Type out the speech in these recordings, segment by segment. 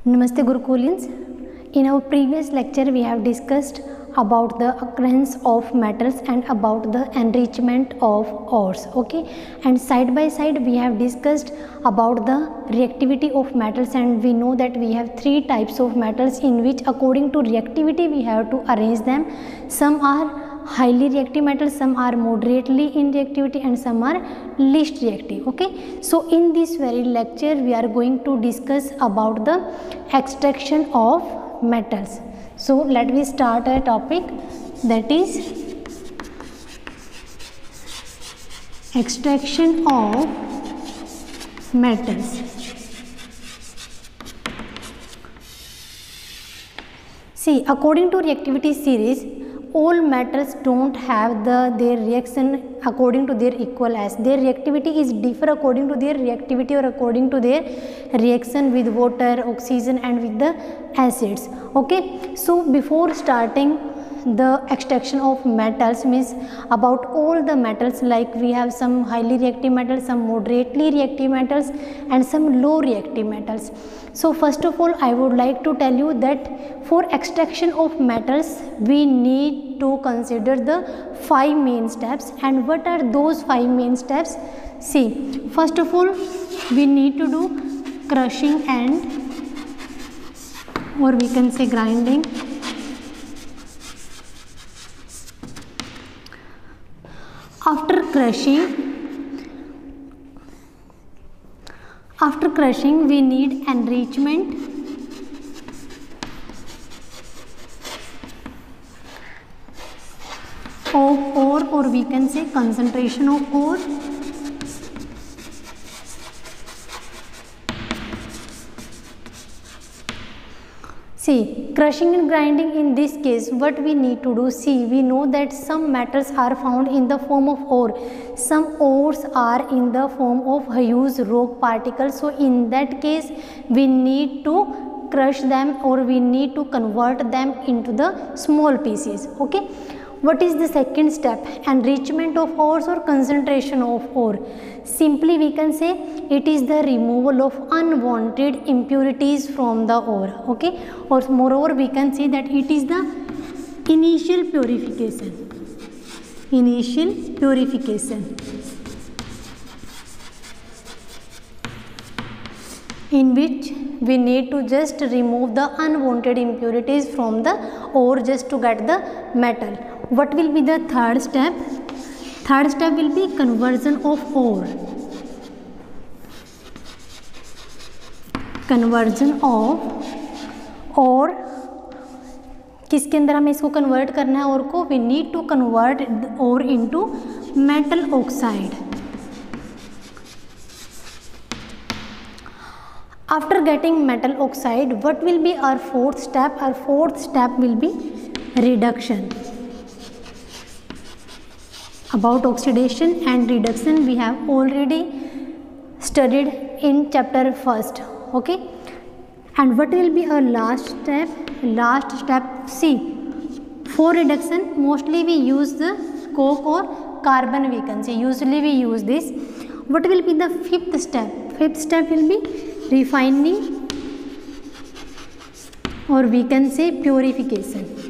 Namaste Gurukulians. In our previous lecture we have discussed about the occurrence of metals and about the enrichment of ores, okay, and side by side we have discussed about the reactivity of metals, and we know that we have three types of metals in which according to reactivity we have to arrange them. Some are highly reactive metals, some are moderately in reactivity, and some are least reactive, okay. So in this very lecture we are going to discuss about the extraction of metals. So let me start a topic, that is extraction of metals. See, according to reactivity series, all metals don't have their reaction according to their equal as. Their reactivity is differ according to their reactivity or according to their reaction with water, oxygen and with the acids, okay. So before starting the extraction of metals, means about all the metals, like we have some highly reactive metals, some moderately reactive metals and some low reactive metals. So first of all I would like to tell you that for extraction of metals we need to consider the 5 main steps. And what are those 5 main steps? See, first of all we need to do crushing and, or we can say grinding. After crushing we need enrichment of ore, or we can say concentration of ore. See, crushing and grinding, in this case what we need to do, see, we know that some metals are found in the form of ore, some ores are in the form of huge rock particles. So in that case we need to crush them, or we need to convert them into the small pieces, okay. What is the second step? Enrichment of ores or concentration of ore. Simply we can say it is the removal of unwanted impurities from the ore, okay. Or moreover we can say that it is the initial purification. Initial purification, in which we need to just remove the unwanted impurities from the ore just to get the metal. What will be the third step? Third step will be conversion of ore. Conversion of ore, किसके अंदर हमें इसको convert करना है और को? We need to convert ore into metal oxide. After getting metal oxide, what will be our fourth step? Our fourth step will be reduction. About oxidation and reduction we have already studied in chapter first, okay. And what will be our last step? Last step, see, for reduction mostly we use the coke or carbon, we can say, usually we use this. What will be the fifth step? Fifth step will be refining, or we can say purification.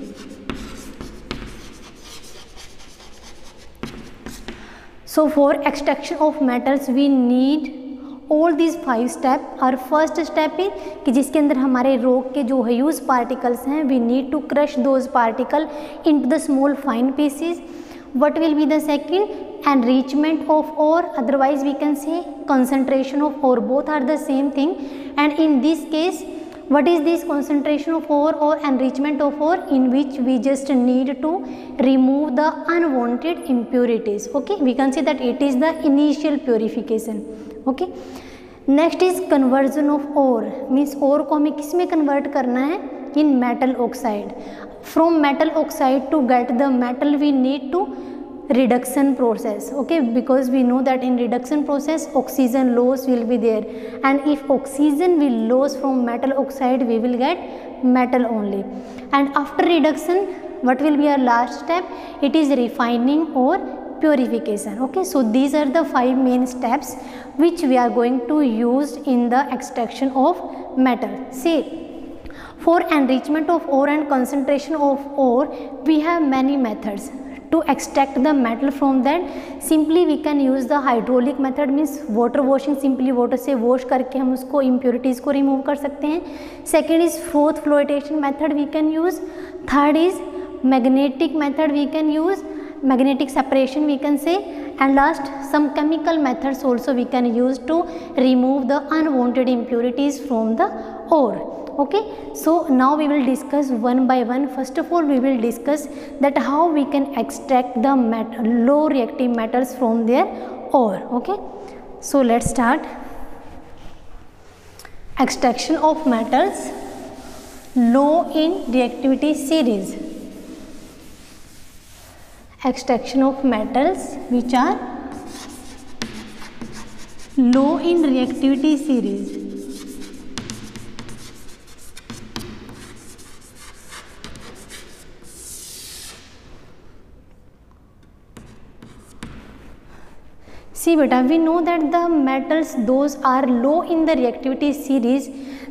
So for extraction of metals we need all these 5 steps. Our first step is कि जिसके अंदर हमारे rock के जो huge particles हैं, we need to crush those particles into the small fine pieces. What will be the second? Enrichment of ore, otherwise we can say concentration of ore. Both are the same thing. And in this case, what is this concentration of ore or enrichment of ore? In which we just need to remove the unwanted impurities, okay. We can say that it is the initial purification, okay. Next is conversion of ore, means ore को हमें किस में convert करना है? In metal oxide. From metal oxide to get the metal we need to reduction process, okay, because we know that in reduction process oxygen loss will be there, and if oxygen will lose from metal oxide we will get metal only. And after reduction what will be our last step? It is refining or purification, okay. So these are the 5 main steps which we are going to use in the extraction of metal. See, For enrichment of ore and concentration of ore, we have many methods. To extract the metal from that, simply we can use the hydraulic method, means water washing, simply water से wash करके हम उसको impurities को remove कर सकते हैं. Second is froth flotation method we can use. Third is magnetic method we can use, magnetic separation we can say, and last some chemical methods also we can use to remove the unwanted impurities from the ore. Okay, so now we will discuss one by one. First of all, we will discuss that how we can extract the low reactive metals from their ore. Okay, so let's start. Extraction of metals low in reactivity series. Extraction of metals which are low in reactivity series. See beta, we know that the metals those are low in the reactivity series,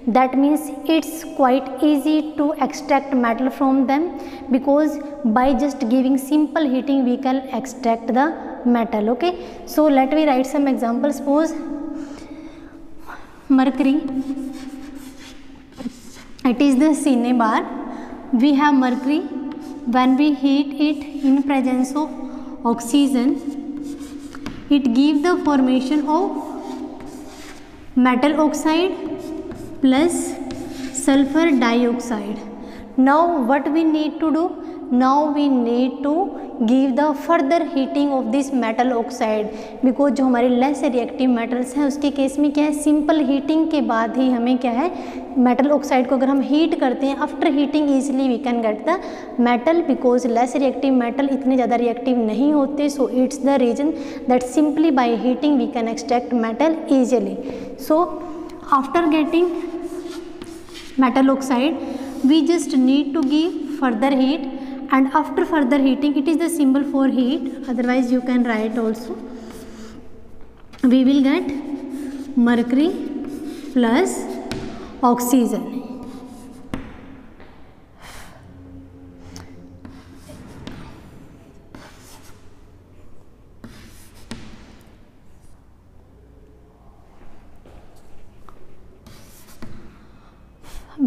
that means it's quite easy to extract metal from them, because by just giving simple heating we can extract the metal. Okay, so let me write some examples. Suppose mercury, it is the cinnabar. We have mercury. When we heat it in presence of oxygen, it gives the formation of metal oxide plus sulfur dioxide. Now what we need to do? Now we need to give the further heating of this metal oxide, because जो हमारे less reactive metals हैं उसके case में क्या है, simple heating के बाद ही हमें क्या है, मेटल ऑक्साइड को अगर हम हीट करते हैं, after heating easily we can get the metal, because less reactive metal इतने ज़्यादा रिएक्टिव नहीं होते. So it's the reason that simply by heating we can extract metal easily. So after getting metal oxide we just need to give further heat, and after further heating, it is the symbol for heat, otherwise you can write also, we will get mercury plus oxygen.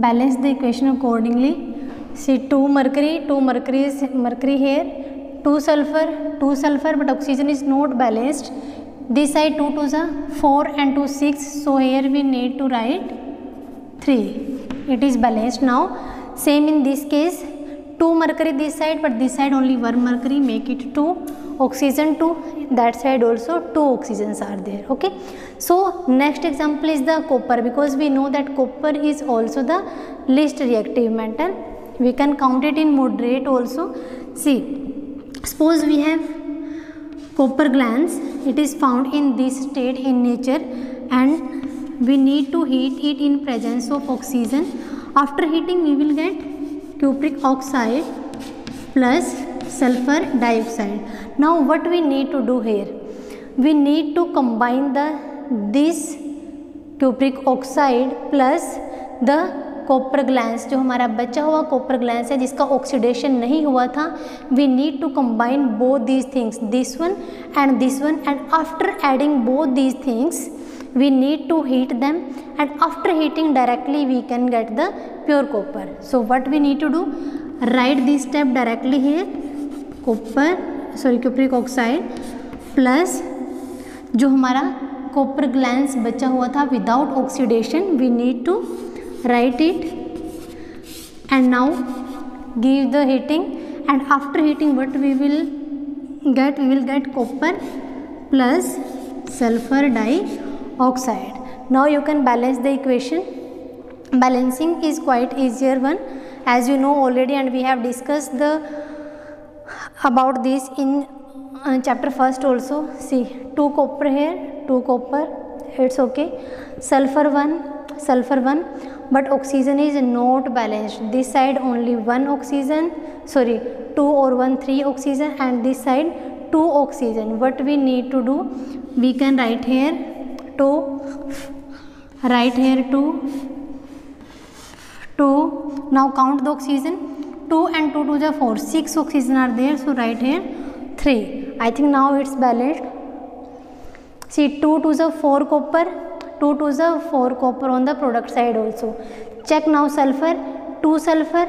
Balance the equation accordingly. See, 2 mercury is mercury here, 2 sulfur, but oxygen is not balanced. This side 2 to the 4 and 2 6, so here we need to write 3. It is balanced now. Same in this case, 2 mercury this side, but this side only 1 mercury, make it 2. Oxygen 2, that side also 2 oxygens are there. Okay, so next example is the copper, because we know that copper is also the least reactive metal. We can count it in moderate also. See, suppose we have copper glands, it is found in this state in nature, and we need to heat it in presence of oxygen. After heating we will get cupric oxide plus sulfur dioxide. Now what we need to do here, we need to combine this cupric oxide plus the copper glands, जो हमारा बचा हुआ copper glands है जिसका oxidation नहीं हुआ था, we need to combine both these things, this one, and after adding both these things we need to heat them, and after heating directly we can get the pure copper. So what we need to do, write this step directly here, cupric oxide plus जो हमारा copper glands बचा हुआ था without oxidation, we need to write it, and now give the heating, and after heating what we will get copper plus sulfur dioxide. Now you can balance the equation. Balancing is quite easier one, as you know already, and we have discussed about this in chapter first also. See, 2 copper here, 2 copper, it's okay. Sulfur 1, but oxygen is not balanced. This side only 1 oxygen, 2 or 1 3 oxygen, and this side 2 oxygen. What we need to do, we can write here 2, 2 now count the oxygen. 2 and 2 to the 4, 6 oxygen are there, so write here 3. I think now it's balanced. See, 2 to the 4 copper, 2 to the 4 copper on the product side also. Check now sulfur, 2 sulfur,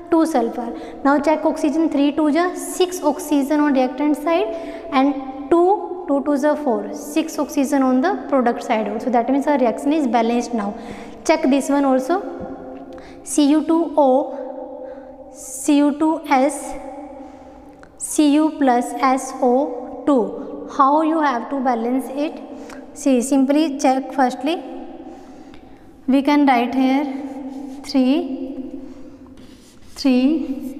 2 sulfur. Now check oxygen, 3 to the 6 oxygen on reactant side and 2 to the 4, 6 oxygen on the product side also. That means our reaction is balanced now. Check this one also. Cu2O, Cu2S, Cu plus SO2. How you have to balance it? See, simply check firstly. We can write here 3, 3,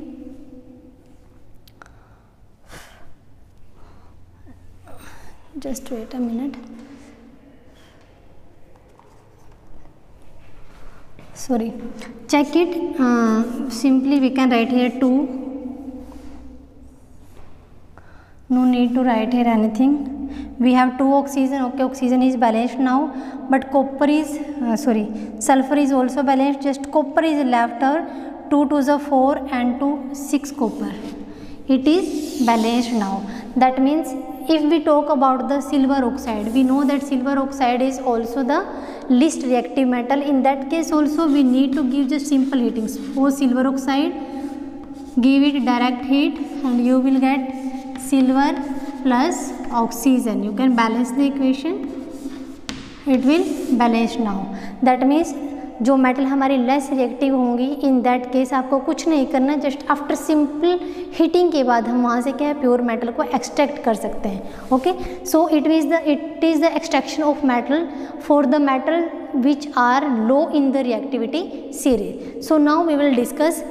just wait a minute. Sorry, check it. Simply we can write here 2. No need to write here anything. We have 2 oxygen. Okay, oxygen is balanced now, but copper is sulfur is also balanced. Just copper is left over. 2 to the 4 and 2 6 copper. It is balanced now. That means if we talk about the silver oxide, we know that silver oxide is also the least reactive metal. In that case also we need to give just simple heatings. For silver oxide, give it direct heat and you will get silver plus oxygen. You can balance the equation. It will balance now. That means जो metal हमारी less reactive होंगी, इन that case आपको कुछ नहीं करना, just after simple heating के बाद हम वहाँ से क्या है प्योर मेटल को एक्सट्रैक्ट कर सकते हैं. Okay, so it is the extraction of metal for the metal which are low in the reactivity series. So now we will discuss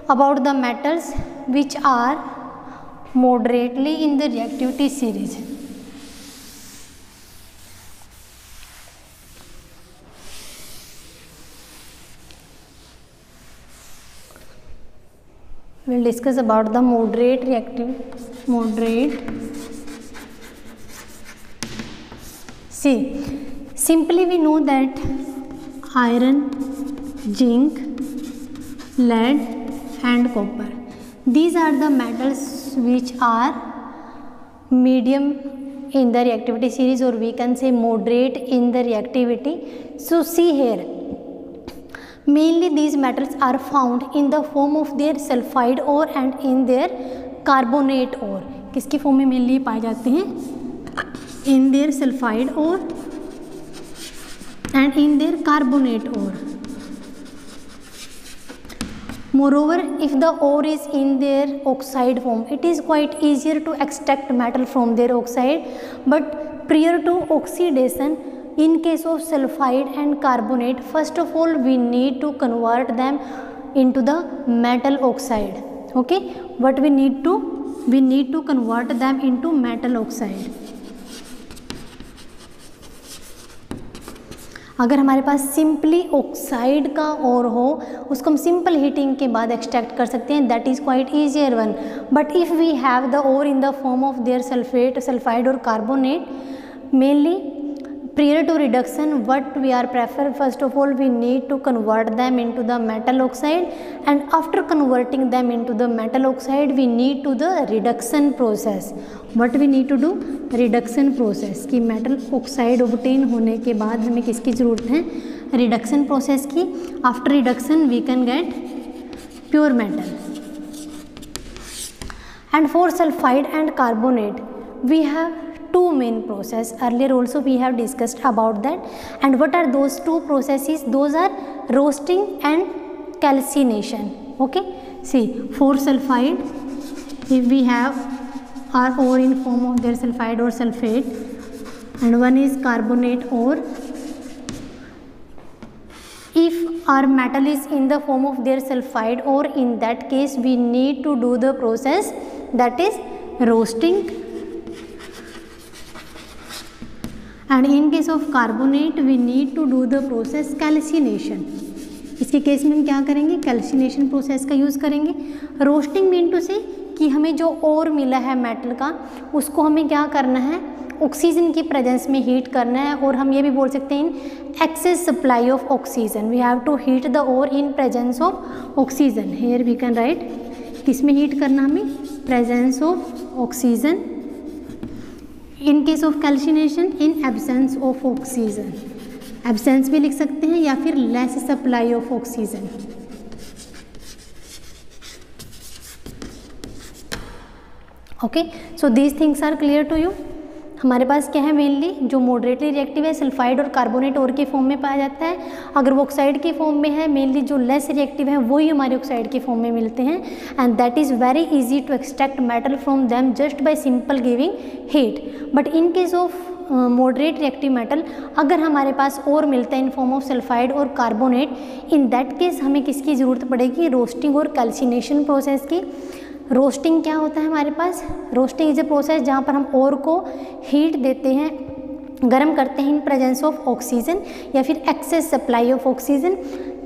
about the metals which are moderately in the reactivity series. We will discuss about the moderate See, simply we know that iron, zinc, lead and copper, these are the metals which are medium in the reactivity series, or we can say moderate in the reactivity. So see here, mainly these metals are found in the form of their sulfide ore and in their carbonate ore. किसकी form में mainly पाए जाते हैं? In their sulfide ore and in their carbonate ore. Moreover, if the ore is in their oxide form, it is quite easier to extract metal from their oxide. But prior to oxidation, in case of sulfide and carbonate, first of all we need to convert them into the metal oxide. Okay, what we need to convert them into metal oxide. अगर हमारे पास simply oxide का ओर हो, उसको हम simple heating के बाद extract कर सकते हैं, that is quite easier one. But if we have the ore in the form of their sulphide और carbonate, mainly prior to reduction what we are prefer, first of all we need to convert them into the metal oxide, and after converting them into the metal oxide we need to the reduction process. What we need to do? reduction process. कि metal oxide obtain होने के बाद हमें किसकी ज़रूरत है? reduction process की. after reduction we can get pure metal. and for sulfide and carbonate we have two main process. Earlier also we have discussed about that. And what are those two processes? Those are roasting and calcination. Okay, see, for sulfide, if we have our ore in form of their sulfide or sulfate, and one is carbonate ore, if our metal is in the form of their sulfide ore, in that case we need to do the process that is roasting. And in case of carbonate we need to do the process calcination. इसके case में हम क्या करेंगे? Calcination process का use करेंगे. Roasting mean to से कि हमें जो ओर मिला है मेटल का, उसको हमें क्या करना है? ऑक्सीजन की प्रेजेंस में हीट करना है, और हम ये भी बोल सकते हैं in excess supply of oxygen, we have to heat the ore in presence of oxygen. Here we can write किस में हीट करना हमें, presence of oxygen, in case of calcination in absence of oxygen, absence भी लिख सकते हैं या फिर less supply of oxygen. Okay, so these things are clear to you. हमारे पास क्या है, मेनली जो मॉडरेटली रिएक्टिव है सल्फाइड और कार्बोनेट और के फॉर्म में पाया जाता है। अगर वो ऑक्साइड के फॉर्म में है, मेनली जो लेस रिएक्टिव है वही हमारे ऑक्साइड के फॉर्म में मिलते हैं, and that is very easy to extract metal from them just by simple giving heat. But in case of moderate reactive metal अगर हमारे पास और मिलता है इन फॉर्म ऑफ सल्फाइड और कार्बोनेट, इन दैट केस हमें किसकी ज़रूरत पड़ेगी, रोस्टिंग और कैल्सिनेशन प्रोसेस की। रोस्टिंग क्या होता है हमारे पास, रोस्टिंग इज ए प्रोसेस जहाँ पर हम ओर को हीट देते हैं, गर्म करते हैं इन प्रेजेंस ऑफ ऑक्सीजन या फिर excess supply of oxygen.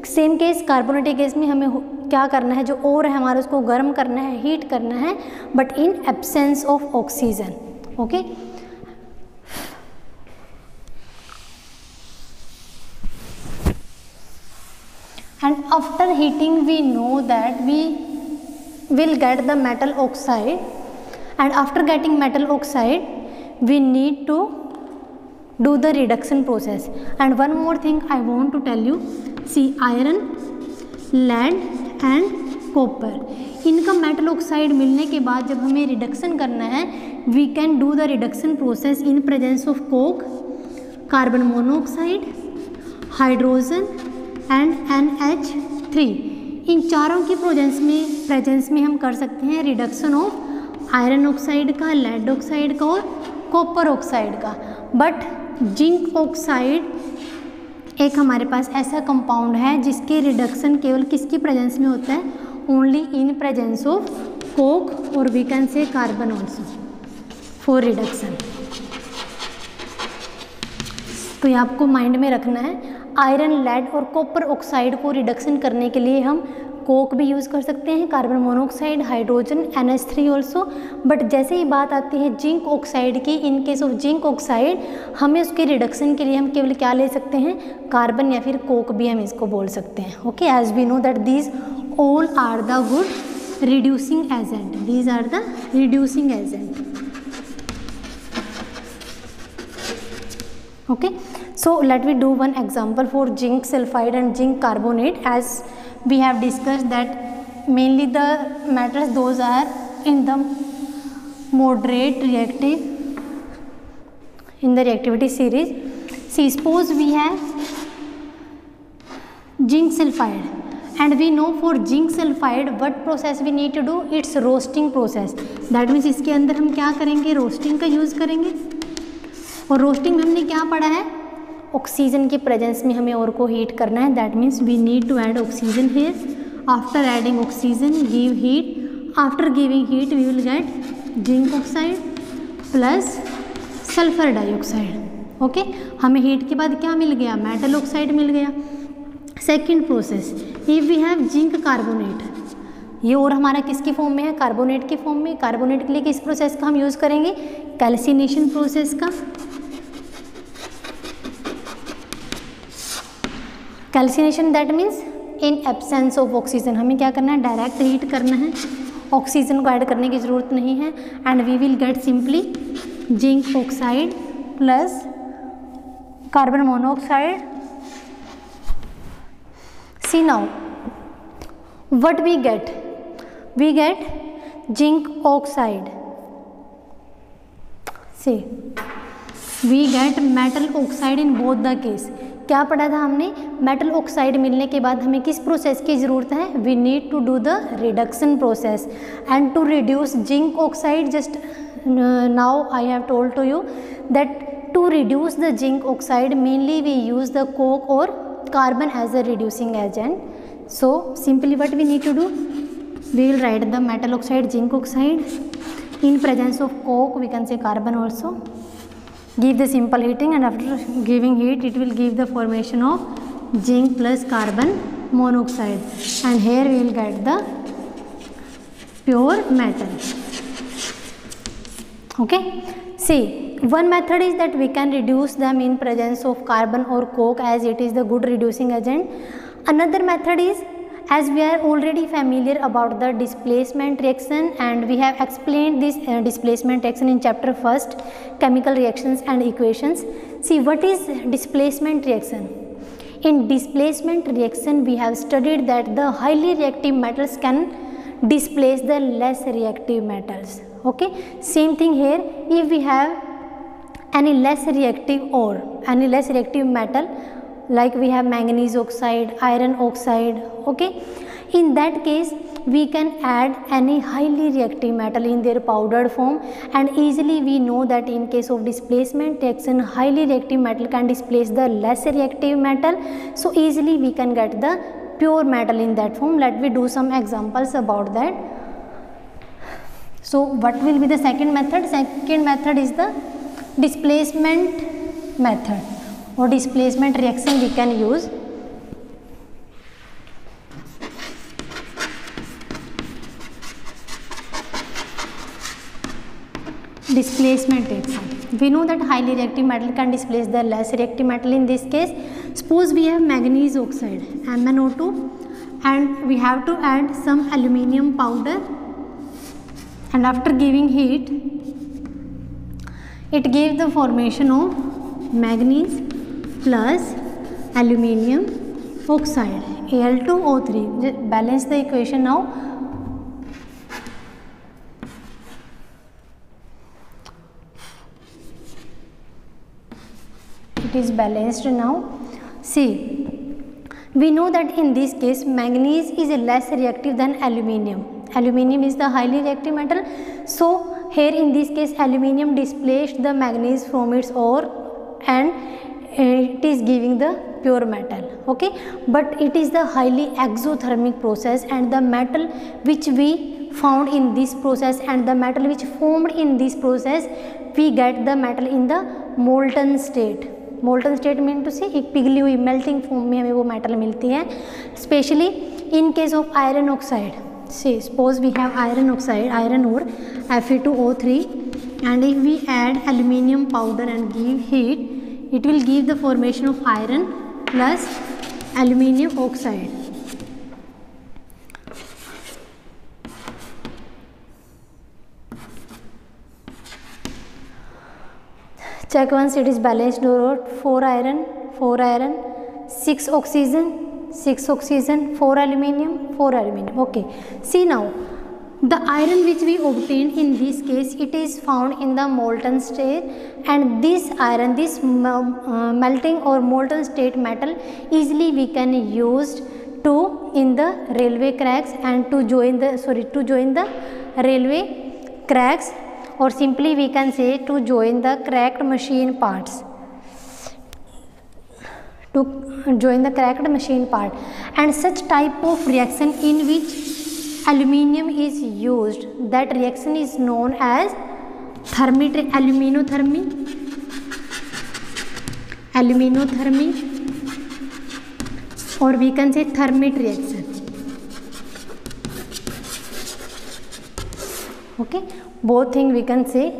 Same case कार्बोनेटिक गैस में हमें क्या करना है, जो ओर है हमारा उसको गर्म करना है, हीट करना है, but in absence of oxygen. Okay, and after heating we know that we will get the metal oxide, and after getting metal oxide we need to do the reduction process. And one more thing I want to tell you, see iron, lead and copper, इनका metal oxide मिलने के बाद जब हमें reduction करना है, we can do the reduction process in presence of coke, carbon monoxide, hydrogen and NH3। इन चारों की प्रेजेंस में हम कर सकते हैं रिडक्शन ऑफ आयरन ऑक्साइड का, लेड ऑक्साइड का और कॉपर ऑक्साइड का। बट जिंक ऑक्साइड एक हमारे पास ऐसा कंपाउंड है जिसके रिडक्शन केवल किसकी प्रेजेंस में होता है, only in presence of coke और we can use carbon also for reduction. तो ये आपको माइंड में रखना है, आयरन, लेड और कॉपर ऑक्साइड को रिडक्शन करने के लिए हम कोक भी यूज़ कर सकते हैं, carbon monoxide, hydrogen, NH3 also. But जैसे ही बात आती है जिंक ऑक्साइड की, इन केस ऑफ जिंक ऑक्साइड हमें उसके रिडक्शन के लिए हम केवल क्या ले सकते हैं, कार्बन या फिर कोक भी हम इसको बोल सकते हैं। Okay, as we know that these all are the good reducing agent, these are the reducing agent. Okay, so let me do one example for zinc sulfide and zinc carbonate. As we have discussed that mainly the metals those are in the moderate reactive in the reactivity series. See, suppose we have zinc sulfide and we know for zinc sulfide what process we need to do, it's roasting process. That means इसके अंदर हम क्या करेंगे, roasting का use करेंगे। और roasting में हमने क्या पढ़ा है, ऑक्सीजन की प्रेजेंस में हमें और को हीट करना है, that means we need to add oxygen here. After adding oxygen give heat, after giving heat we will get zinc oxide plus sulphur dioxide. Okay, हमें हीट के बाद क्या मिल गया, मेटल ऑक्साइड मिल गया। Second process, if we have zinc carbonate, ये और हमारा किसके फॉर्म में है, कार्बोनेट के फॉर्म में। कार्बोनेट के लिए किस प्रोसेस का हम यूज़ करेंगे, कैल्सिनेशन प्रोसेस का। Calcination that means in absence of oxygen, हमें क्या करना है, डायरेक्ट हीट करना है, ऑक्सीजन को ऐड करने की ज़रूरत नहीं है, and we will get simply zinc oxide plus carbon monoxide. See now what we get zinc oxide, see we get metal oxide in both the case। क्या पढ़ा था हमने, मेटल ऑक्साइड मिलने के बाद हमें किस प्रोसेस की ज़रूरत है, we need to do the reduction process and to reduce zinc oxide. Just now I have told to you that to reduce the zinc oxide mainly we use the coke और carbon as a reducing agent. So simply what we need to do, we will write the metal oxide, zinc oxide in presence of coke, we can say carbon also, give the simple heating, and after giving heat it will give the formation of zinc plus carbon monoxide, and here we will get the pure metal. Okay, See, one method is that we can reduce them in presence of carbon or coke as it is the good reducing agent. Another method is, as we are already familiar about the displacement reaction and we have explained this displacement reaction in chapter first, chemical reactions and equations. See, what is displacement reaction? In displacement reaction we have studied that the highly reactive metals can displace the less reactive metals. Okay, same thing here. If we have any less reactive ore, any less reactive metal, like we have manganese oxide, iron oxide, okay, in that case we can add any highly reactive metal in their powdered form, and easily we know that in case of displacement reaction highly reactive metal can displace the less reactive metal, so easily we can get the pure metal in that form. Let me do some examples about that. So what will be the second method? Second method is the displacement method or displacement reaction we can use. Displacement reaction. We know that highly reactive metal can displace the less reactive metal. In this case, suppose we have manganese oxide MnO2 and we have to add some aluminium powder, and after giving heat it gives the formation of manganese plus aluminium oxide Al2O3. Just balance the equation now. It is balanced now. See, we know that in this case manganese is less reactive than aluminium. Aluminium is the highly reactive metal. So here in this case aluminium displaced the manganese from its ore and it is giving the pure metal. Okay, but it is the highly exothermic process, and the metal which we found in this process and the metal which formed in this process, we get the metal in the molten state. Molten state mean to say एक पिघली हुई melting form में हमें वो metal मिलती है. Specially in case of iron oxide, say suppose we have iron oxide, iron और Fe2O3, and if we add aluminium powder and give heat, it will give the formation of iron plus aluminium oxide. Check once it is balanced or 4 iron, 6 oxygen, 4 aluminium, 4 aluminium. Okay, see now the iron which we obtained in this case, it is found in the molten state, and this iron, this melting or molten state metal easily we can use to in the railway cracks and to join the railway cracks, or simply we can say to join the cracked machine parts, and such type of reaction in which aluminium is used, that reaction is known as aluminothermy, or we can say thermit reaction. Okay, both things we can say.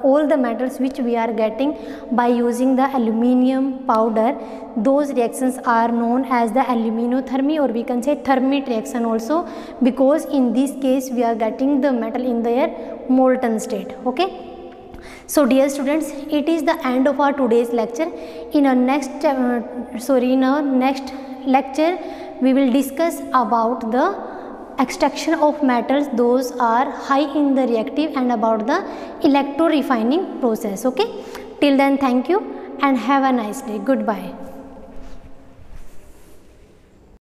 All the metals which we are getting by using the aluminium powder, those reactions are known as the aluminothermy, or we can say thermit reaction also, because in this case we are getting the metal in their molten state. Okay, so dear students, it is the end of our today's lecture. In our next lecture we will discuss about the extraction of metals, those are high in the reactive, and about the electro refining process. Okay, till then thank you and have a nice day. Goodbye.